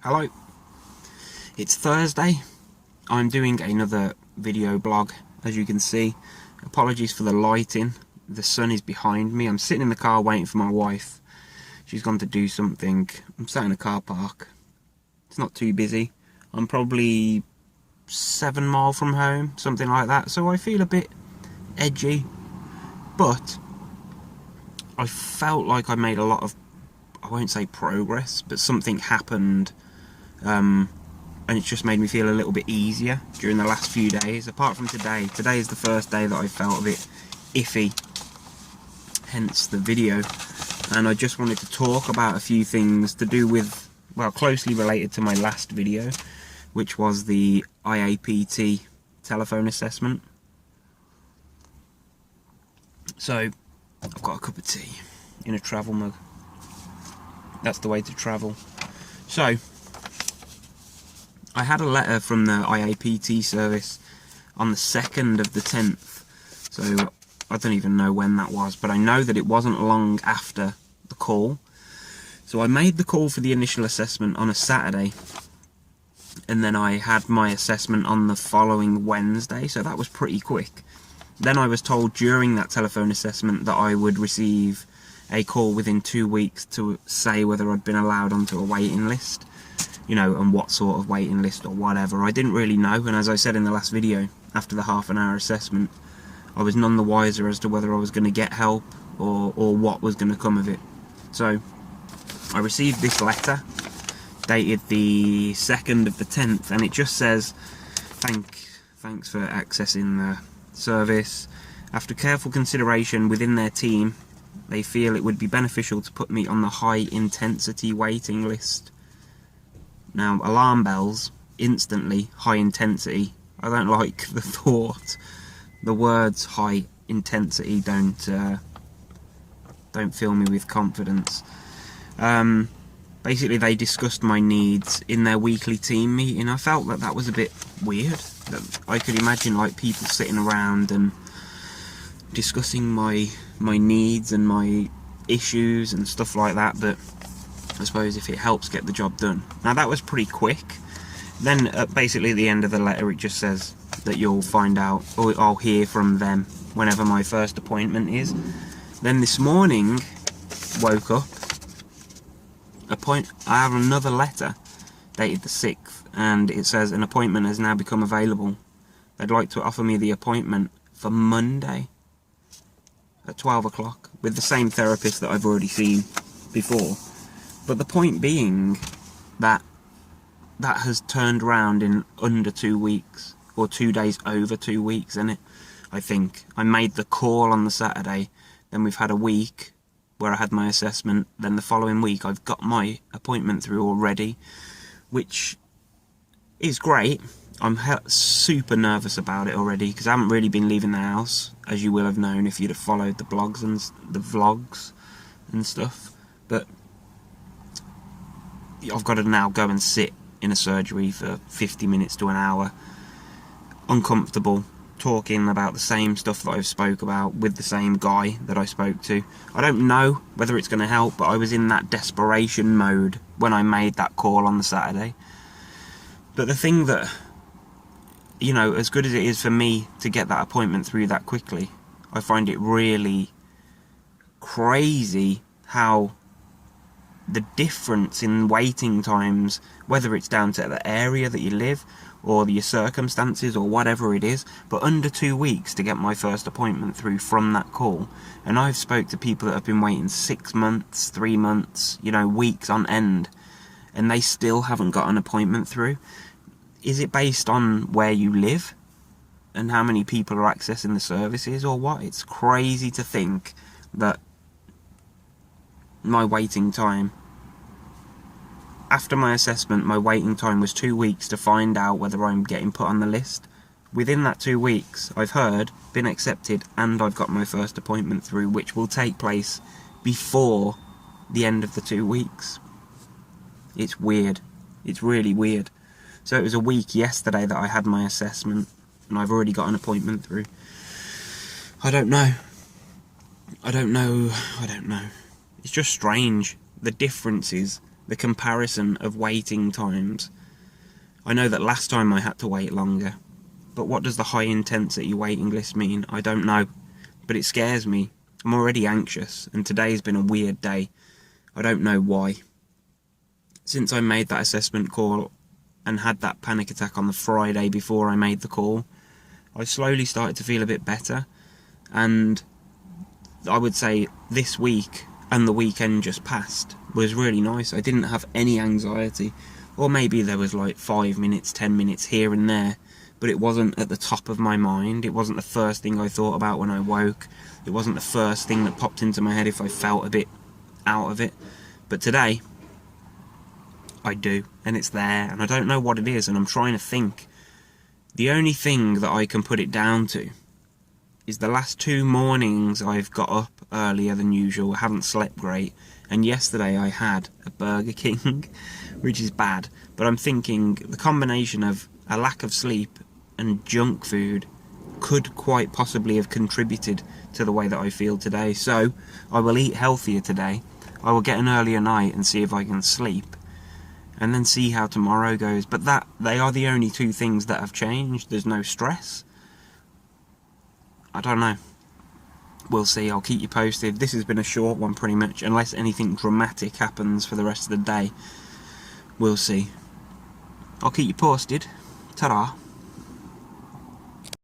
Hello, it's Thursday. I'm doing another video blog, as you can see. Apologies for the lighting, the sun is behind me. I'm sitting in the car waiting for my wife. She's gone to do something. I'm sat in a car park. It's not too busy. I'm probably 7 miles from home, something like that, so I feel a bit edgy, but I felt like I made a lot of, I won't say progress, but something happened, and it's just made me feel a little bit easier during the last few days, apart from today. Today is the first day that I felt a bit iffy, hence the video, and I just wanted to talk about a few things to do with, well, closely related to my last video, which was the IAPT telephone assessment. So, I've got a cup of tea in a travel mug. That's the way to travel. So, I had a letter from the IAPT service on the 2nd of the 10th. So, I don't even know when that was, but I know that it wasn't long after the call. So I made the call for the initial assessment on a Saturday, and then I had my assessment on the following Wednesday, so that was pretty quick. Then I was told during that telephone assessment that I would receive a call within 2 weeks to say whether I'd been allowed onto a waiting list, you know, and what sort of waiting list or whatever. I didn't really know, and as I said in the last video, after the half-an-hour assessment, I was none the wiser as to whether I was going to get help or what was going to come of it. So I received this letter dated the 2nd of the 10th, and it just says, thanks for accessing the service. After careful consideration within their team, they feel it would be beneficial to put me on the high intensity waiting list. Now, alarm bells, instantly, high intensity. I don't like the thought. The words high intensity don't fill me with confidence. Basically, they discussed my needs in their weekly team meeting. I felt that was a bit weird. That I could imagine like people sitting around and discussing my needs and my issues and stuff like that, but I suppose if it helps get the job done. Now that was pretty quick. Then basically at the end of the letter it just says that you'll find out, or I'll hear from them whenever my first appointment is. Then this morning, woke up, I have another letter dated the 6th, and it says an appointment has now become available. They'd like to offer me the appointment for Monday at 12 o'clock with the same therapist that I've already seen before. But the point being that has turned around in under 2 weeks, or 2 days over 2 weeks, isn't it? I think. I made the call on the Saturday, then we've had a week where I had my assessment, then the following week I've got my appointment through already, which is great. I'm super nervous about it already, because I haven't really been leaving the house, as you will have known if you'd have followed the blogs and the vlogs and stuff. But I've got to now go and sit in a surgery for 50 minutes to an hour, uncomfortable, talking about the same stuff that I've spoke about with the same guy that I spoke to. I don't know whether it's going to help, but I was in that desperation mode when I made that call on the Saturday. But the thing that, you know, as good as it is for me to get that appointment through that quickly, I find it really crazy how the difference in waiting times, whether it's down to the area that you live or your circumstances or whatever it is, but under 2 weeks to get my first appointment through from that call. And I've spoke to people that have been waiting 6 months, 3 months, you know, weeks on end, and they still haven't got an appointment through. Is it based on where you live and how many people are accessing the services, or what? It's crazy to think that my waiting time, after my assessment, my waiting time was 2 weeks to find out whether I'm getting put on the list. Within that 2 weeks, I've heard, been accepted, and I've got my first appointment through, which will take place before the end of the 2 weeks. It's weird. It's really weird. So it was a week yesterday that I had my assessment, and I've already got an appointment through. I don't know. It's just strange, the differences the comparison of waiting times. I know that last time I had to wait longer, but what does the high intensity waiting list mean? I don't know, but it scares me. I'm already anxious, and today's been a weird day. I don't know why. Since I made that assessment call and had that panic attack on the Friday before I made the call, I slowly started to feel a bit better, and I would say this week and the weekend just passed was really nice. I didn't have any anxiety, or maybe there was like 5 minutes, 10 minutes here and there, but it wasn't at the top of my mind. It wasn't the first thing I thought about when I woke. It wasn't the first thing that popped into my head if I felt a bit out of it. But today, I do, and it's there, and I don't know what it is, and I'm trying to think. The only thing that I can put it down to is the last 2 mornings I've got up earlier than usual, I haven't slept great, and yesterday I had a Burger King, which is bad, but I'm thinking the combination of a lack of sleep and junk food could quite possibly have contributed to the way that I feel today. So I will eat healthier today, I will get an earlier night and see if I can sleep, and then see how tomorrow goes. But they are the only 2 things that have changed. There's no stress. I don't know. We'll see. I'll keep you posted. This has been a short one pretty much, unless anything dramatic happens for the rest of the day. We'll see. I'll keep you posted. Ta-ra.